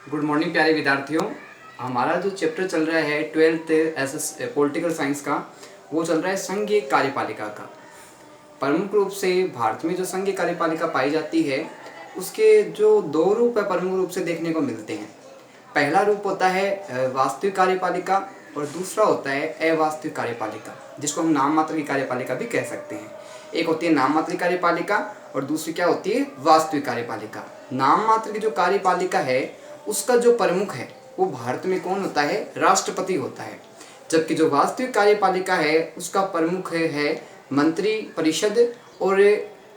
Good morning प्यारे विद्यार्थियों। हमारा जो चैप्टर चल रहा है 12th एस पॉलिटिकल साइंस का, वो चल रहा है संघीय कार्यपालिका का। प्रमुख रूप से भारत में जो संघीय कार्यपालिका पाई जाती है, उसके जो दो रूप है प्रमुख रूप से देखने को मिलते हैं। पहला रूप होता है वास्तविक कार्यपालिका और दूसरा होता है अवास्तविक कार्यपालिका, जिसको हम नाम मात्र की कार्यपालिका भी कह सकते हैं। एक होती है नाम मात्र की कार्यपालिका और दूसरी क्या होती है, वास्तविक कार्यपालिका। नाम मात्र की जो कार्यपालिका है उसका जो प्रमुख है वो भारत में कौन होता है, राष्ट्रपति होता है। जबकि जो वास्तविक कार्यपालिका है उसका प्रमुख है मंत्री परिषद और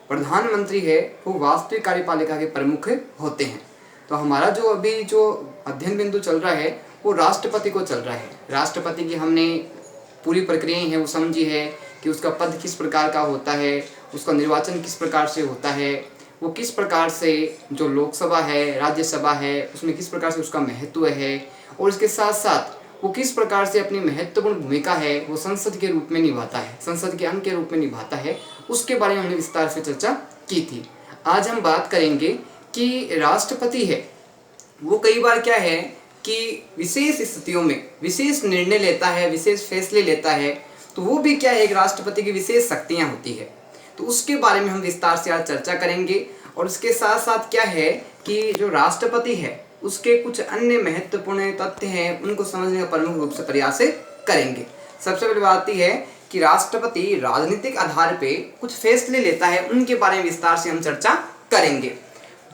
प्रधानमंत्री है वो वास्तविक कार्यपालिका के प्रमुख होते हैं। तो हमारा जो अभी जो अध्ययन बिंदु चल रहा है वो राष्ट्रपति को चल रहा है। राष्ट्रपति की हमने पूरी प्रक्रियाएं हैं वो समझी है कि उसका पद किस प्रकार का होता है, उसका निर्वाचन किस प्रकार से होता है, वो किस प्रकार से जो लोकसभा है राज्यसभा है उसमें किस प्रकार से उसका महत्व है, और इसके साथ साथ वो किस प्रकार से अपनी महत्वपूर्ण भूमिका है वो संसद के रूप में निभाता है, संसद के अंग के रूप में निभाता है। उसके बारे में हमने विस्तार से चर्चा की थी। आज हम बात करेंगे कि राष्ट्रपति है वो कई बार क्या है कि विशेष स्थितियों में विशेष निर्णय लेता है, विशेष फैसले लेता है। तो वो भी क्या है, एक राष्ट्रपति की विशेष शक्तियाँ होती है। तो उसके बारे में हम विस्तार से आज चर्चा करेंगे। और इसके साथ साथ क्या है कि जो राष्ट्रपति है उसके कुछ अन्य महत्वपूर्ण तथ्य हैं, उनको समझने का प्रमुख रूप से प्रयास करेंगे। सबसे पहले बात यह है कि राष्ट्रपति राजनीतिक आधार पे कुछ फैसले लेता है, उनके बारे में विस्तार से हम चर्चा करेंगे।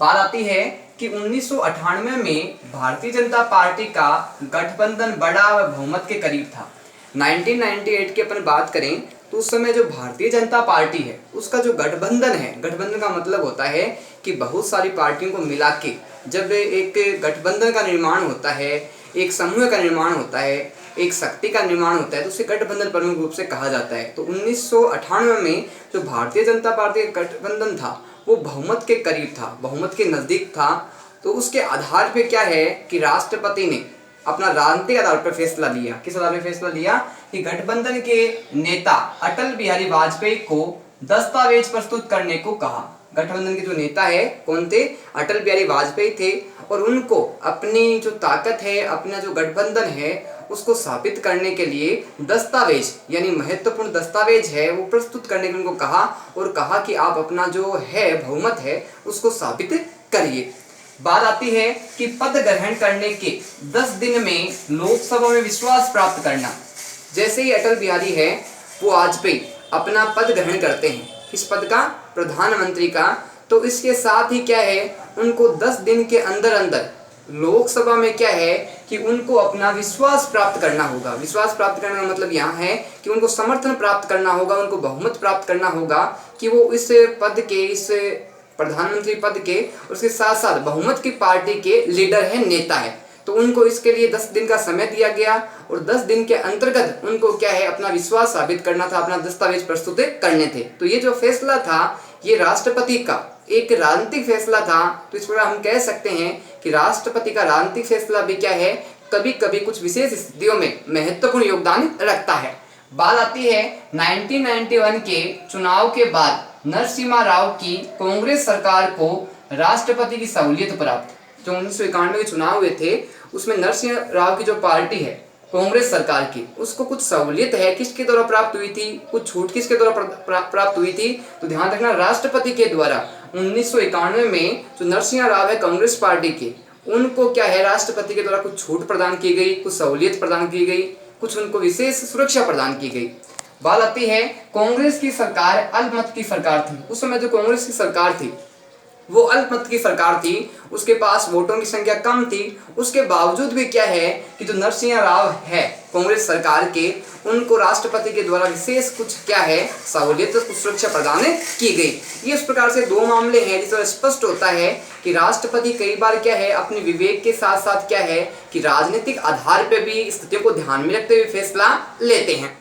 बात आती है कि 1998 में भारतीय जनता पार्टी का गठबंधन बड़ा व बहुमत के करीब था। 1998 की अपन बात करें तो उस समय जो भारतीय जनता पार्टी है उसका जो गठबंधन है, गठबंधन का मतलब होता है कि बहुत सारी पार्टियों को मिला के जब एक गठबंधन का निर्माण होता है, एक समूह का निर्माण होता है, एक शक्ति का निर्माण होता है, तो उसे गठबंधन प्रमुख रूप से कहा जाता है। तो 1998 में जो भारतीय जनता पार्टी का गठबंधन था वो बहुमत के करीब था, बहुमत के नज़दीक था। तो उसके आधार पे क्या है कि राष्ट्रपति ने अपना राजनीतिक आधार पर फैसला लिया। किस आधार पर फैसला लिया कि गठबंधन के नेता अटल बिहारी वाजपेयी को दस्तावेज प्रस्तुत करने को कहा। गठबंधन के जो नेता है कौन थे, अटल बिहारी वाजपेयी थे, और उनको अपनी जो ताकत है, अपना जो गठबंधन है उसको स्थापित करने के लिए दस्तावेज यानी महत्वपूर्ण दस्तावेज है वो प्रस्तुत करने के उनको कहा, और कहा कि आप अपना जो है बहुमत है उसको साबित करिए। बात आती है कि पद ग्रहण करने के 10 दिन में लोकसभा में विश्वास प्राप्त करना। जैसे ही अटल बिहारी है वो वाजपेयी अपना पद ग्रहण करते हैं, किस पद का, प्रधानमंत्री का, तो इसके साथ ही क्या है उनको 10 दिन के अंदर अंदर लोकसभा में क्या है कि उनको अपना विश्वास प्राप्त करना होगा। विश्वास प्राप्त करने का मतलब यहाँ है कि उनको समर्थन प्राप्त करना होगा, उनको बहुमत प्राप्त करना होगा कि वो इस पद के, इस प्रधानमंत्री पद के, उसके साथ साथ बहुमत की पार्टी के लीडर है, नेता है। तो उनको इसके लिए 10 दिन का समय दिया गया, और 10 दिन के अंतर्गत उनको क्या है अपना विश्वास साबित करना था, अपना दस्तावेज प्रस्तुत करने थे। तो ये जो फैसला था ये राष्ट्रपति का एक राजनीतिक फैसला था। तो इस प्रकार हम कह सकते हैं कि राष्ट्रपति का राजनीतिक फैसला भी क्या है, कभी कभी कुछ विशेष स्थितियों में महत्वपूर्ण योगदान रखता है। बात आती है 1991 के चुनाव के बाद नरसिम्हा राव की कांग्रेस सरकार को राष्ट्रपति की सहूलियत प्राप्त। जो 1991 के चुनाव हुए थे उसमें नरसिम्हा राव की जो पार्टी है कांग्रेस सरकार की, उसको कुछ सहूलियत है, किसके द्वारा प्राप्त हुई थी, कुछ छूट किसके द्वारा प्राप्त हुई थी, तो ध्यान रखना राष्ट्रपति के द्वारा। 1991 में जो नरसिम्हा राव है कांग्रेस पार्टी के, उनको क्या है राष्ट्रपति के द्वारा कुछ छूट प्रदान की गई, कुछ सहूलियत प्रदान की गई, कुछ उनको विशेष सुरक्षा प्रदान की गई। बात आती है कांग्रेस की सरकार अल्पमत की सरकार थी। उस समय जो कांग्रेस की सरकार थी वो अल्पमत की सरकार थी, उसके पास वोटों की संख्या कम थी। उसके बावजूद भी क्या है कि जो नरसिम्हा राव है कांग्रेस सरकार के, उनको राष्ट्रपति के द्वारा विशेष कुछ क्या है सहूलियत, कुछ सुरक्षा प्रदान की गई। ये इस प्रकार से दो मामले हैं जिससे स्पष्ट होता है कि राष्ट्रपति कई बार क्या है अपने विवेक के साथ साथ क्या है कि राजनीतिक आधार पर भी स्थितियों को ध्यान में रखते हुए फैसला लेते हैं।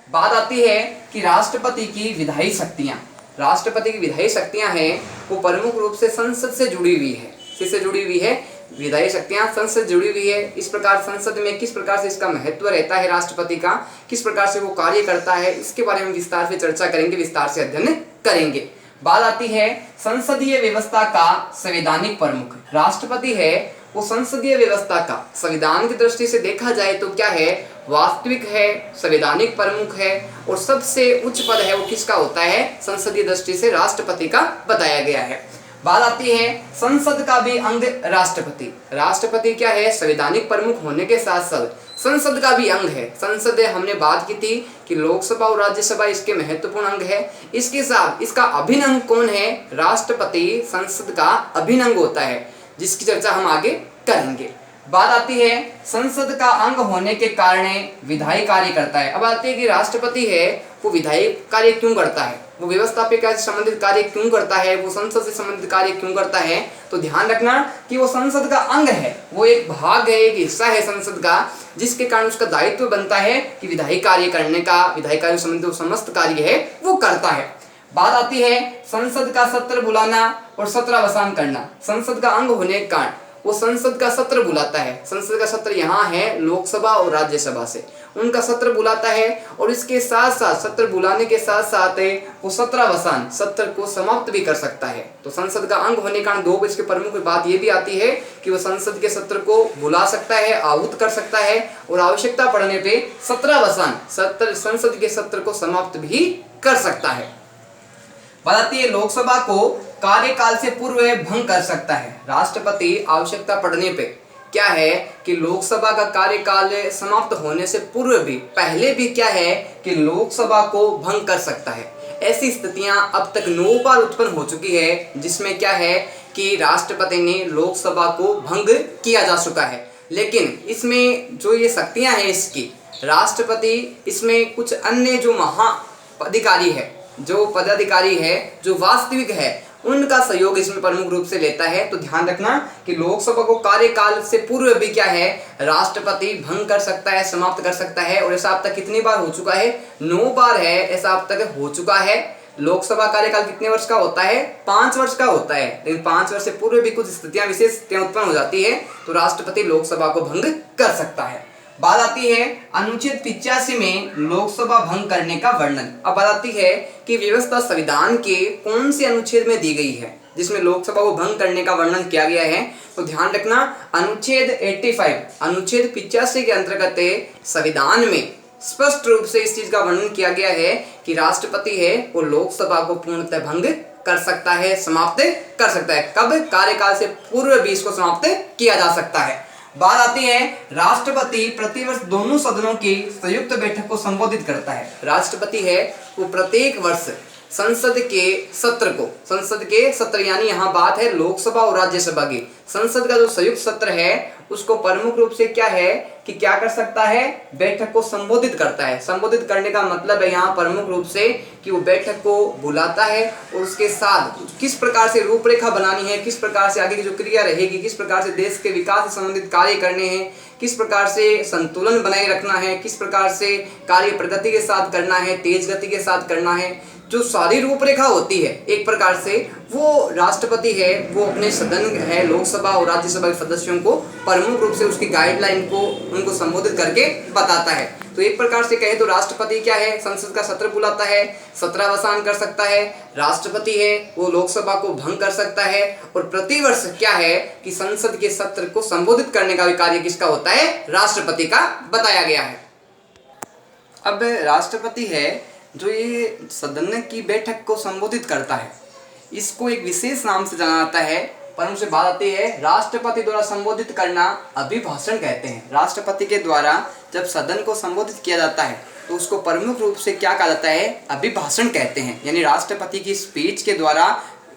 बात आती है कि राष्ट्रपति की विधायी शक्तियां। राष्ट्रपति की विधायी शक्तियां हैं वो प्रमुख रूप से संसद से जुड़ी हुई है। किससे जुड़ी हुई है, विधायी शक्तियां संसद से जुड़ी हुई है। इस प्रकार संसद में किस प्रकार से इसका महत्व रहता है राष्ट्रपति का, किस प्रकार से वो कार्य करता है, इसके बारे में विस्तार से चर्चा करेंगे, विस्तार से अध्ययन करेंगे। बात आती है संसदीय व्यवस्था का संवैधानिक प्रमुख। राष्ट्रपति है वो संसदीय व्यवस्था का संविधान की दृष्टि से देखा जाए तो क्या है, वास्तविक है, संवैधानिक प्रमुख है और सबसे उच्च पद है वो किसका होता है, संसदीय दृष्टि से राष्ट्रपति का बताया गया है। बात आती है संसद का भी अंग राष्ट्रपति। राष्ट्रपति क्या है, संवैधानिक प्रमुख होने के साथ साथ संसद का भी अंग है। संसद हमने बात की थी कि लोकसभा और राज्यसभा इसके महत्वपूर्ण अंग है। इसके साथ इसका अभिन्न अंग कौन है, राष्ट्रपति संसद का अभिन्न अंग होता है, जिसकी चर्चा हम आगे करेंगे। बात आती है संसद का अंग होने के कारण विधायी कार्य करता है। अब आती है कि राष्ट्रपति है वो विधायी कार्य क्यों करता है, वो व्यवस्थापक से संबंधित कार्य क्यों करता है, वो संसद से संबंधित कार्य क्यों करता है। तो ध्यान रखना कि वो संसद का अंग है, वो एक भाग है, एक हिस्सा है संसद का, जिसके कारण उसका दायित्व बनता है कि विधायी कार्य करने का, विधायी कार्य से संबंधित समस्त कार्य है वो करता है। बात आती है संसद का सत्र बुलाना और सत्रावसान करना। संसद का अंग होने के कारण वो संसद का सत्र बुलाता है। संसद का सत्र यहाँ है लोकसभा और राज्यसभा से, उनका सत्र बुलाता है और इसके साथ साथ सत्र बुलाने के साथ साथ वो सत्रावसान, सत्र को समाप्त भी कर सकता है। तो संसद का अंग होने के कारण दो इसके प्रमुख बात ये भी आती है कि वो संसद के सत्र को बुला सकता है, आहूत कर सकता है और आवश्यकता पड़ने पे सत्रावसान, सत्र संसद के सत्र को समाप्त भी कर सकता है। बताती है लोकसभा को कार्यकाल से पूर्व भंग कर सकता है। राष्ट्रपति आवश्यकता पड़ने पे क्या है कि लोकसभा का कार्यकाल समाप्त होने से पूर्व भी, पहले भी क्या है कि लोकसभा को भंग कर सकता है। ऐसी स्थितियां अब तक 9 बार उत्पन्न हो चुकी है, जिसमें क्या है कि राष्ट्रपति ने लोकसभा को भंग किया जा चुका है। लेकिन इसमें जो ये शक्तियां हैं इसकी, राष्ट्रपति इसमें कुछ अन्य जो महाअधिकारी है, जो पदाधिकारी है, जो वास्तविक है, उनका सहयोग इसमें प्रमुख रूप से लेता है। तो ध्यान रखना कि लोकसभा को कार्यकाल से पूर्व भी क्या है, राष्ट्रपति भंग कर सकता है, समाप्त कर सकता है। और ऐसा अब तक कितनी बार हो चुका है, 9 बार है, ऐसा अब तक हो चुका है। लोकसभा कार्यकाल कितने वर्ष का होता है, 5 वर्ष का होता है, लेकिन 5 वर्ष से पूर्व भी कुछ स्थितियां विशेष उत्पन्न हो जाती है तो राष्ट्रपति लोकसभा को भंग कर सकता है। बात आती है अनुच्छेद 85 में लोकसभा भंग करने का वर्णन। अब बात आती है कि व्यवस्था संविधान के कौन से अनुच्छेद में दी गई है जिसमें लोकसभा को भंग करने का वर्णन किया गया है। तो ध्यान रखना अनुच्छेद 85, अनुच्छेद 85 के अंतर्गत संविधान में स्पष्ट रूप से इस चीज का वर्णन किया गया है कि राष्ट्रपति है वो लोकसभा को पूर्णतः भंग कर सकता है, समाप्त कर सकता है। कब, कार्यकाल से पूर्व भी इसको समाप्त किया जा सकता है। बात आती है राष्ट्रपति प्रतिवर्ष दोनों सदनों की संयुक्त बैठक को संबोधित करता है। राष्ट्रपति है वो प्रत्येक वर्ष संसद के सत्र यानी यहाँ बात है लोकसभा और राज्यसभा की, संसद का जो संयुक्त सत्र है उसको प्रमुख रूप से क्या है कि क्या कर सकता है, बैठक को संबोधित करता है। संबोधित करने का मतलब है यहाँ प्रमुख रूप से कि वो बैठक को बुलाता है और उसके साथ किस प्रकार से रूपरेखा बनानी है, किस प्रकार से आगे की जो क्रिया रहेगी, किस प्रकार से देश के विकास से संबंधित कार्य करने हैं, किस प्रकार से संतुलन बनाए रखना है, किस प्रकार से कार्य प्रगति के साथ करना है, तेज गति के साथ करना है, जो सारी रूपरेखा होती है एक प्रकार से वो राष्ट्रपति है वो अपने सदन है लोकसभा और राज्यसभा के सदस्यों को प्रमुख रूप से उसकी गाइडलाइन को उनको संबोधित करके बताता है। तो एक प्रकार से कहे तो राष्ट्रपति क्या है, संसद का सत्र बुलाता है, सत्रावसान कर सकता है, राष्ट्रपति है वो लोकसभा को भंग कर सकता है और प्रतिवर्ष क्या है कि संसद के सत्र को संबोधित करने का भी कार्य किसका होता है, राष्ट्रपति का बताया गया है। अब राष्ट्रपति है जो ये सदन की बैठक को संबोधित करता है, इसको एक विशेष नाम से जाना जाता है। पर उनसे बात आती है राष्ट्रपति द्वारा संबोधित करना अभिभाषण कहते हैं। राष्ट्रपति के द्वारा जब सदन को संबोधित किया जाता है तो उसको प्रमुख रूप से क्या कहा जाता है, अभिभाषण कहते हैं। यानी राष्ट्रपति की स्पीच के द्वारा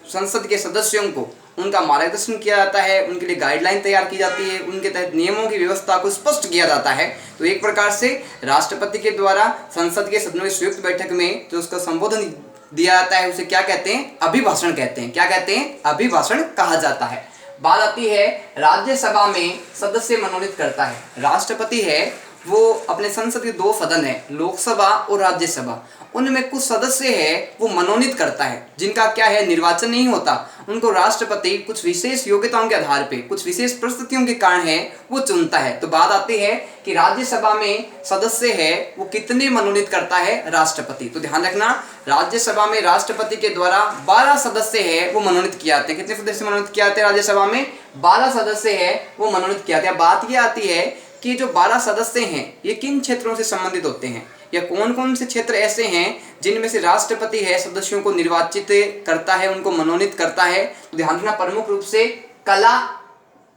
संसद के सदस्यों को उनका मार्गदर्शन किया जाता है, उनके लिए गाइडलाइन तैयार की जाती है, उनके तहत नियमों की व्यवस्था को स्पष्ट किया जाता है। तो एक प्रकार से राष्ट्रपति के द्वारा संसद के सदनों की संयुक्त बैठक में जो उसका संबोधन दिया जाता है उसे क्या कहते हैं, अभिभाषण कहते हैं। क्या कहते हैं, अभिभाषण कहा जाता है। बात आती है राज्यसभा में सदस्य मनोनीत करता है। राष्ट्रपति है वो अपने संसद के दो सदन है, लोकसभा और राज्यसभा, उनमें कुछ सदस्य है वो मनोनीत करता है, जिनका क्या है निर्वाचन नहीं होता, उनको राष्ट्रपति कुछ विशेष योग्यताओं के आधार पे, कुछ विशेष परिस्थितियों के कारण है वो चुनता है। तो बात आती है कि राज्यसभा में सदस्य है वो कितने मनोनीत करता है राष्ट्रपति। तो ध्यान रखना, राज्यसभा में राष्ट्रपति के द्वारा 12 सदस्य है वो मनोनीत किए जाते हैं। कितने सदस्य मनोनीत किए जाते हैं राज्यसभा में? 12 सदस्य है वो मनोनीत किए जाते हैं। बात ये आती है कि जो 12 सदस्य हैं ये किन क्षेत्रों से संबंधित होते हैं, या कौन कौन से क्षेत्र ऐसे हैं जिनमें से राष्ट्रपति है सदस्यों को निर्वाचित करता है, उनको मनोनीत करता है। तो ध्यान रखना, प्रमुख रूप से कला,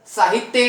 साहित्य,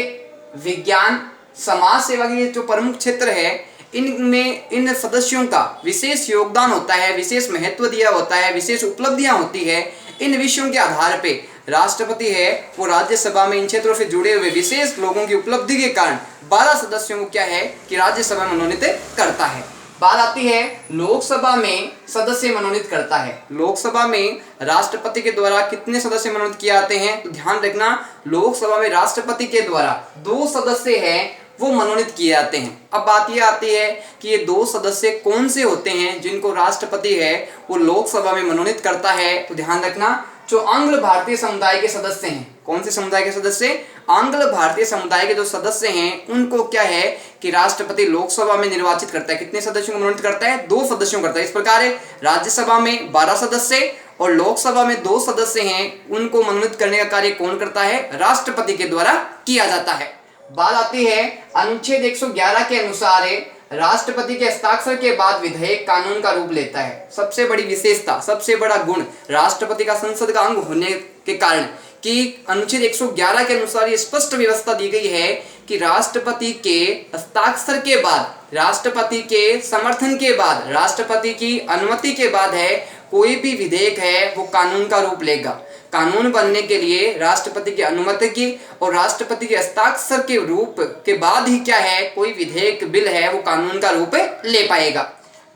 विज्ञान, समाज सेवा के जो प्रमुख क्षेत्र है, इनमें इन सदस्यों का विशेष योगदान होता है, विशेष महत्व दिया होता है, विशेष उपलब्धियां होती है। इन विषयों के आधार पे राष्ट्रपति है वो राज्यसभा में इन क्षेत्रों से जुड़े हुए विशेष लोगों की उपलब्धि के कारण 12 सदस्यों को क्या है कि राज्यसभा में मनोनीत करता है। बात आती है लोकसभा में सदस्य मनोनीत करता है। लोकसभा में राष्ट्रपति के द्वारा कितने सदस्य मनोनीत किए जाते हैं? तो ध्यान रखना, लोकसभा में राष्ट्रपति के द्वारा 2 सदस्य हैं वो मनोनीत किए जाते हैं। अब बात ये आती है कि ये 2 सदस्य कौन से होते हैं जिनको राष्ट्रपति है वो लोकसभा में मनोनीत करता है। तो ध्यान रखना, जो आंग्ल भारतीय समुदाय के सदस्य हैं। कौन से समुदाय के सदस्य? आंग्ल भारतीय समुदाय के जो सदस्य हैं उनको क्या है कि राष्ट्रपति लोकसभा में निर्वाचित करता है। कितने सदस्यों को मनोनीत करता है? 2 सदस्यों को करता है। इस प्रकार राज्यसभा में 12 सदस्य और लोकसभा में 2 सदस्य हैं, उनको मनोनीत करने का कार्य कौन करता है? राष्ट्रपति के द्वारा किया जाता है। बात आती है अनुच्छेद 111 के अनुसार राष्ट्रपति के हस्ताक्षर के बाद विधेयक कानून का रूप लेता है। सबसे बड़ी विशेषता, सबसे बड़ा गुण राष्ट्रपति का संसद का अंग होने के कारण कि अनुच्छेद 111 के अनुसार ये स्पष्ट व्यवस्था दी गई है कि राष्ट्रपति के हस्ताक्षर के बाद, राष्ट्रपति के समर्थन के बाद, राष्ट्रपति की अनुमति के बाद है कोई भी विधेयक है वो कानून का रूप लेगा। कानून बनने के लिए राष्ट्रपति की अनुमति की और राष्ट्रपति के हस्ताक्षर के रूप के बाद ही क्या है कोई विधेयक बिल है वो कानून का रूप ले पाएगा।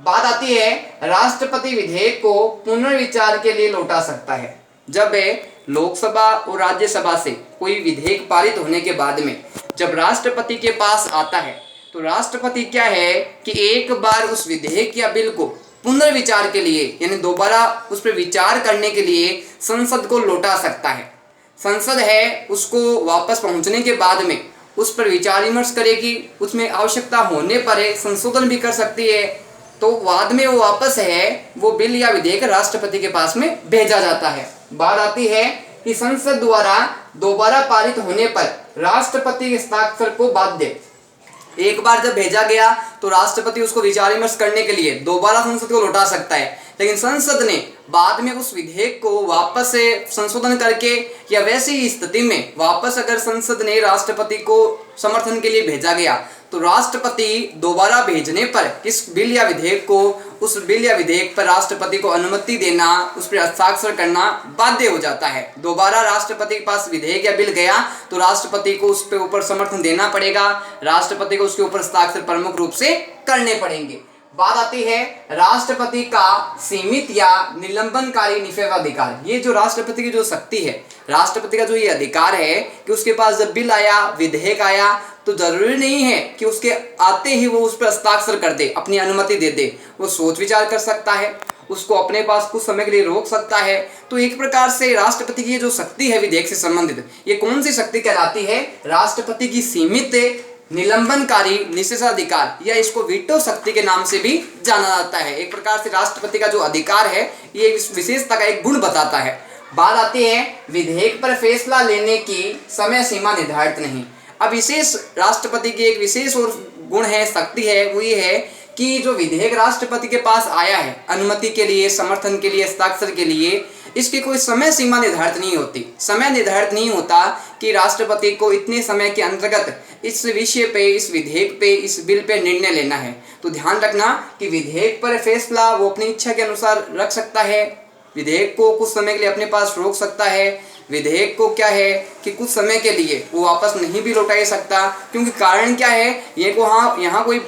बात आती है राष्ट्रपति विधेयक को पुनर्विचार के लिए लौटा सकता है। जब लोकसभा और राज्यसभा से कोई विधेयक पारित होने के बाद में जब राष्ट्रपति के पास आता है तो राष्ट्रपति क्या है कि एक बार उस विधेयक या बिल को पुनर्विचार के लिए, यानी दोबारा उस पर विचार करने के लिए संसद को लौटा सकता है। संसद है उसको वापस पहुंचने के बाद में उस पर विचार विमर्श करेगी, उसमें आवश्यकता होने पर संशोधन भी कर सकती है। तो बाद में वो वापस है वो बिल या विधेयक राष्ट्रपति के पास में भेजा जाता है। बात आती है कि संसद द्वारा दोबारा पारित होने पर राष्ट्रपति के हस्ताक्षर को बाध्य, एक बार जब भेजा गया तो राष्ट्रपति उसको विचार विमर्श करने के लिए दोबारा संसद को लौटा सकता है, लेकिन संसद ने बाद में उस विधेयक को वापस से संशोधन करके या वैसी ही स्थिति में वापस अगर संसद ने राष्ट्रपति को समर्थन के लिए भेजा गया तो राष्ट्रपति दोबारा भेजने पर इस बिल या विधेयक को, उस बिल या विधेयक पर राष्ट्रपति को अनुमति देना, उस पर हस्ताक्षर करना बाध्य हो जाता है। दोबारा राष्ट्रपति के पास विधेयक या बिल गया तो राष्ट्रपति को उस पे ऊपर समर्थन देना पड़ेगा, राष्ट्रपति को उसके ऊपर हस्ताक्षर प्रमुख रूप से करने पड़ेंगे। बात आती है राष्ट्रपति का सीमित या निलंबनकारी निषेधाधिकार। ये जो राष्ट्रपति की जो शक्ति है, राष्ट्रपति का जो ये अधिकार है कि उसके पास जब बिल आया, विधेयक आया तो जरूरी नहीं है कि उसके आते ही वो उस पर हस्ताक्षर कर दे, अपनी अनुमति दे दे। वो सोच विचार कर सकता है, उसको अपने पास कुछ समय के लिए रोक सकता है। तो एक प्रकार से राष्ट्रपति की जो शक्ति है विधेयक से संबंधित, ये कौन सी शक्ति कहलाती है? राष्ट्रपति की सीमित निलंबनकारी निषेधाधिकार, या इसको वीटो शक्ति के नाम से भी जाना जाता है। एक प्रकार से राष्ट्रपति का जो अधिकार है ये विशेषता का एक गुण बताता है। बात आती है विधेयक पर फैसला लेने की समय सीमा निर्धारित नहीं। अब विशेष राष्ट्रपति की एक विशेष और गुण है, शक्ति है, वो ये है कि जो विधेयक राष्ट्रपति के पास आया है अनुमति के लिए, समर्थन के लिए, हस्ताक्षर के लिए, इसकी कोई समय सीमा निर्धारित नहीं होती। समय निर्धारित नहीं होता कि राष्ट्रपति को इतने समय के अंतर्गत इस विषय पे, इस विधेयक पे, इस बिल पे निर्णय लेना है। तो ध्यान रखना कि विधेयक पर फैसला वो अपनी इच्छा के अनुसार रख सकता है, विधेयक को कुछ समय के लिए अपने पास रोक सकता है, विधेयक को क्या है कि कुछ समय के लिए वो वापस नहीं भी लौटा सकता। क्योंकि कारण क्या है, ये को यहाँ कोई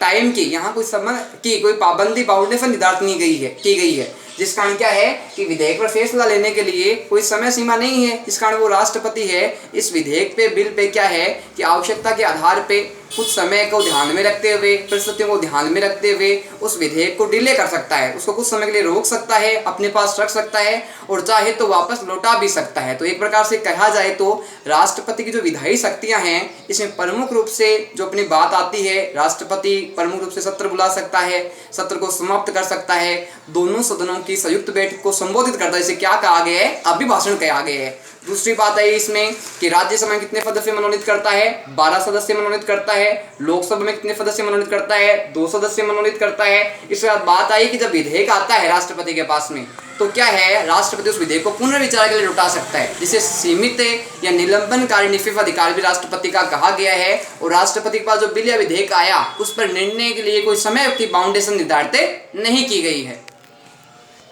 टाइम की, यहाँ कोई समय की कोई पाबंदी, बाउंडेशन निर्धारित नहीं की गई है, जिस कारण क्या है कि विधेयक पर फैसला लेने के लिए कोई समय सीमा नहीं है। इस कारण वो राष्ट्रपति है इस विधेयक पे, बिल पे क्या है कि आवश्यकता के आधार पे कुछ समय को ध्यान में रखते हुए, परिस्थितियों को ध्यान में रखते हुए उस विधेयक को डिले कर सकता है, उसको कुछ समय के लिए रोक सकता है, अपने पास रख सकता है और चाहे तो वापस लौटा भी सकता है। तो एक प्रकार से कहा जाए तो राष्ट्रपति की जो विधायी शक्तियां हैं, इसमें प्रमुख रूप से जो अपनी बात आती है, राष्ट्रपति प्रमुख रूप से सत्र बुला सकता है, सत्र को समाप्त कर सकता है, दोनों सदनों की संयुक्त बैठक को संबोधित करता है, इसे क्या कहा गया है, अभिभाषण कहा गया है। दूसरी बात है इसमें कि राज्यसभा में कितने सदस्य मनोनीत करता है, 12 सदस्य मनोनीत करता है। लोकसभा में कितने सदस्य मनोनीत करता है, 2 सदस्य मनोनीत करता है। इसके बाद बात आई कि जब विधेयक आता है राष्ट्रपति के पास में, तो क्या है, राष्ट्रपति उस विधेयक को पुनर्विचार के लिए लौटा सकता है, जिसे सीमित या निलंबनकारी निफिफ अधिकार भी राष्ट्रपति का कहा गया है। और राष्ट्रपति के पास जो बिल या विधेयक आया, उस पर निर्णय के लिए कोई समय की बाउंडेशन निर्धारित नहीं की गई है।